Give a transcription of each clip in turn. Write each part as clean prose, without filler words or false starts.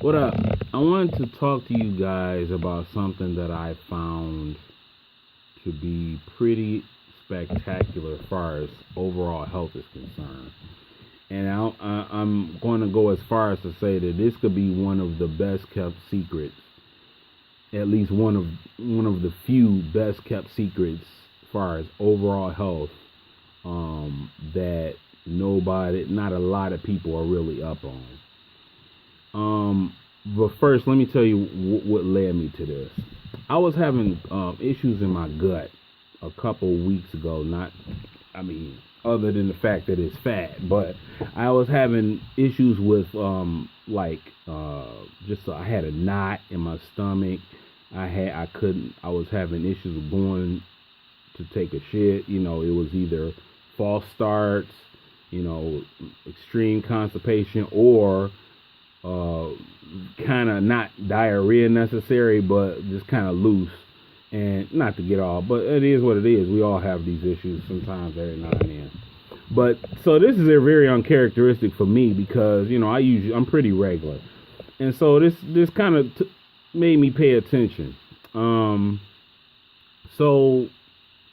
What up? I wanted to talk to you guys about something that I found to be pretty spectacular as far as overall health is concerned. And I'm going to go as far as to say that this could be one of the best kept secrets, at least one of the few best kept secrets as far as overall health that not a lot of people are really up on. But first, let me tell you what led me to this. I was having issues in my gut a couple weeks ago. Other than the fact that it's fat, but I was having issues with I had a knot in my stomach. I was having issues with going to take a shit. It was either false starts, extreme constipation, or kind of not diarrhea necessary, but just kind of loose. And not to get all, but it is what it is. We all have these issues sometimes every now and then. But so this is a very uncharacteristic for me because I'm pretty regular, and so this kind of made me pay attention. So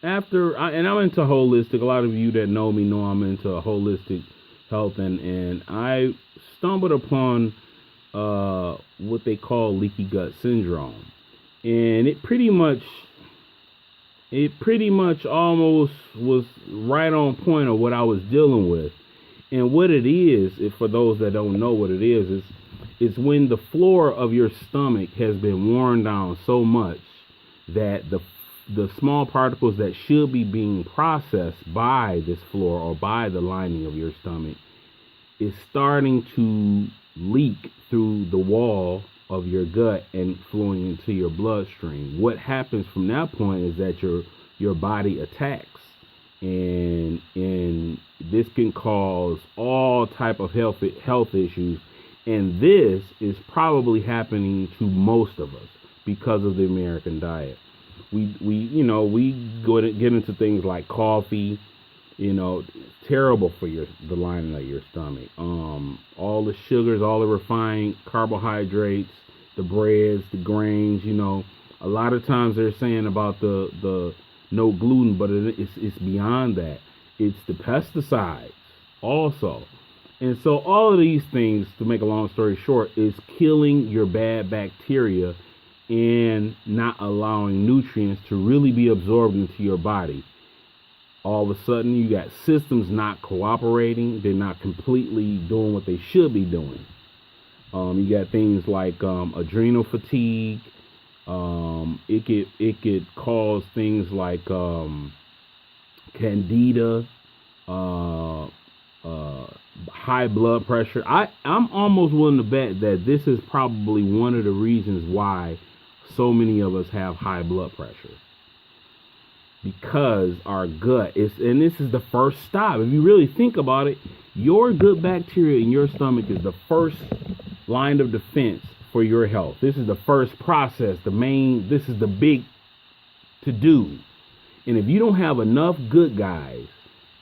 and I'm into holistic. A lot of you that know me know I'm into holistic health, and I stumbled upon what they call leaky gut syndrome, and it pretty much almost was right on point of what I was dealing with. And what it is, if for those that don't know what it is it's when the floor of your stomach has been worn down so much that the small particles that should be being processed by this floor or by the lining of your stomach is starting to leak through the wall of your gut and flowing into your bloodstream. What happens from that point is that your body attacks, and this can cause all type of health issues. And this is probably happening to most of us because of the American diet. We go to get into things like coffee. It's terrible for the lining of your stomach. All the sugars, all the refined carbohydrates, the breads, the grains. A lot of times they're saying about the no gluten, but it's beyond that. It's the pesticides also. And so all of these things, to make a long story short, is killing your bad bacteria and not allowing nutrients to really be absorbed into your body. All of a sudden, you got systems not cooperating. They're not completely doing what they should be doing. You got things like adrenal fatigue. It could cause things like candida, high blood pressure. I'm almost willing to bet that this is probably one of the reasons why so many of us have high blood pressure. Because our gut and this is the first stop. If you really think about it, your good bacteria in your stomach is the first line of defense for your health. This is the first process, this is the big to do. And if you don't have enough good guys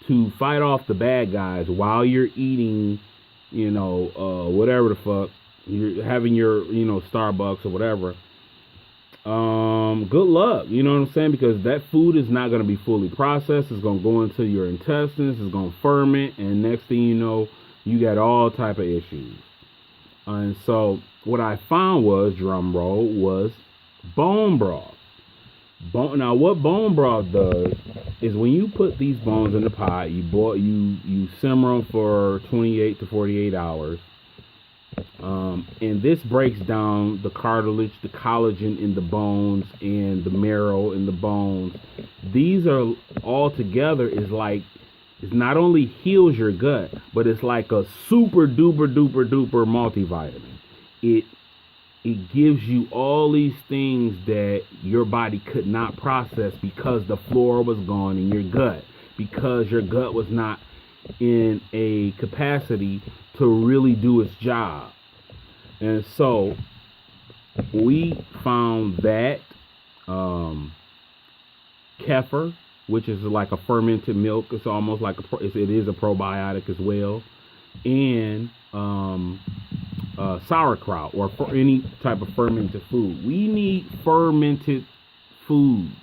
to fight off the bad guys while you're eating, whatever the fuck, you're having your, Starbucks or whatever, good luck. You know what I'm saying? Because that food is not going to be fully processed. It's going to go into your intestines. It's going to ferment. And next thing you know, you got all type of issues. And so what I found drum roll, was bone broth. Now what bone broth does is when you put these bones in the pot, you simmer them for 28 to 48 hours. And this breaks down the cartilage, the collagen in the bones, and the marrow in the bones. These are all together it's not only heals your gut, but it's like a super duper duper duper multivitamin. It gives you all these things that your body could not process because the flora was gone in your gut, because your gut was not in a capacity to really do its job. And so we found that kefir, which is like a fermented milk, it's almost like it is a probiotic as well, and sauerkraut or for any type of fermented food. We need fermented foods,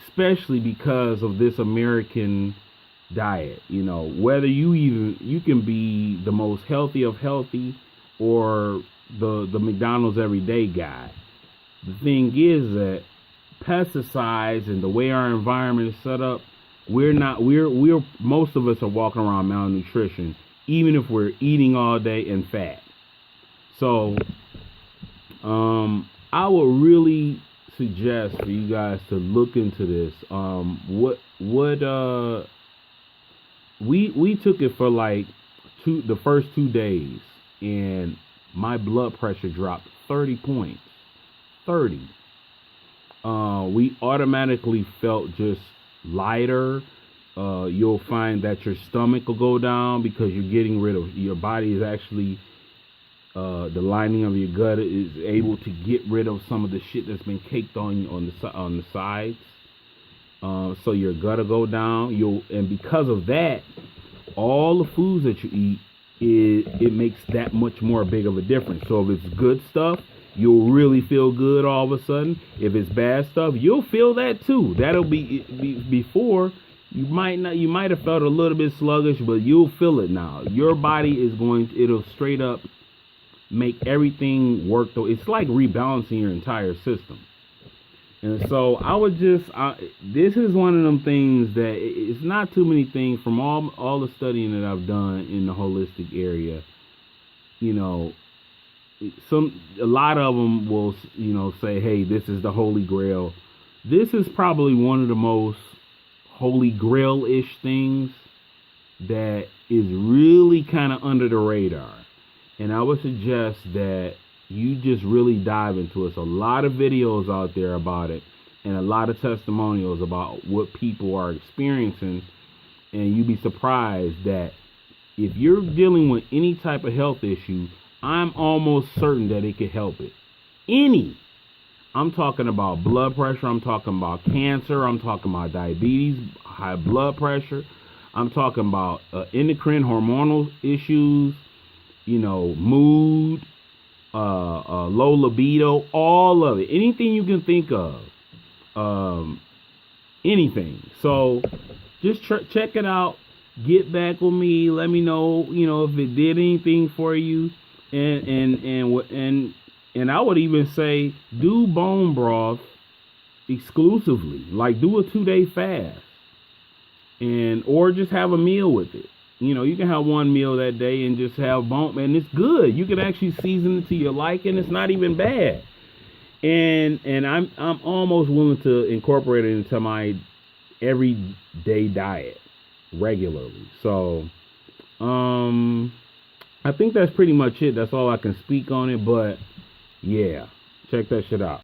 especially because of this American diet. You know, whether you can be the most healthy of healthy or the McDonald's everyday guy. The thing is that pesticides and the way our environment is set up, we're most of us are walking around malnutrition, even if we're eating all day and fat. So I would really suggest for you guys to look into this. We took it for like the first 2 days, and my blood pressure dropped 30 points. 30. We automatically felt just lighter. You'll find that your stomach will go down because you're getting rid of, your body is actually, the lining of your gut is able to get rid of some of the shit that's been caked on you on the sides. So your gut will go down. And because of that, all the foods that you eat, it makes that much more big of a difference. So if it's good stuff, you'll really feel good all of a sudden. If it's bad stuff, you'll feel that too. That'll be before. You might have felt a little bit sluggish, but you'll feel it now. Your body it'll straight up make everything work. It's like rebalancing your entire system. And so this is one of them things that it's not too many things from all the studying that I've done in the holistic area. You know, a lot of them will, say, hey, this is the Holy Grail. This is probably one of the most Holy Grail-ish things that is really kind of under the radar. And I would suggest that you just really dive into it. There's a lot of videos out there about it and a lot of testimonials about what people are experiencing. And you'd be surprised that if you're dealing with any type of health issue, I'm almost certain that it could help it. I'm talking about blood pressure. I'm talking about cancer. I'm talking about diabetes, high blood pressure. I'm talking about endocrine hormonal issues, mood, low libido, all of it. Anything you can think of. Anything. So just check it out. Get back with me. Let me know, if it did anything for you. And I would even say do bone broth exclusively. Like do a 2-day fast. Or just have a meal with it. You can have one meal that day and just have bone, and it's good. You can actually season it to your liking. It's not even bad. And I'm almost willing to incorporate it into my everyday diet regularly. So I think that's pretty much it. That's all I can speak on it. But yeah, check that shit out.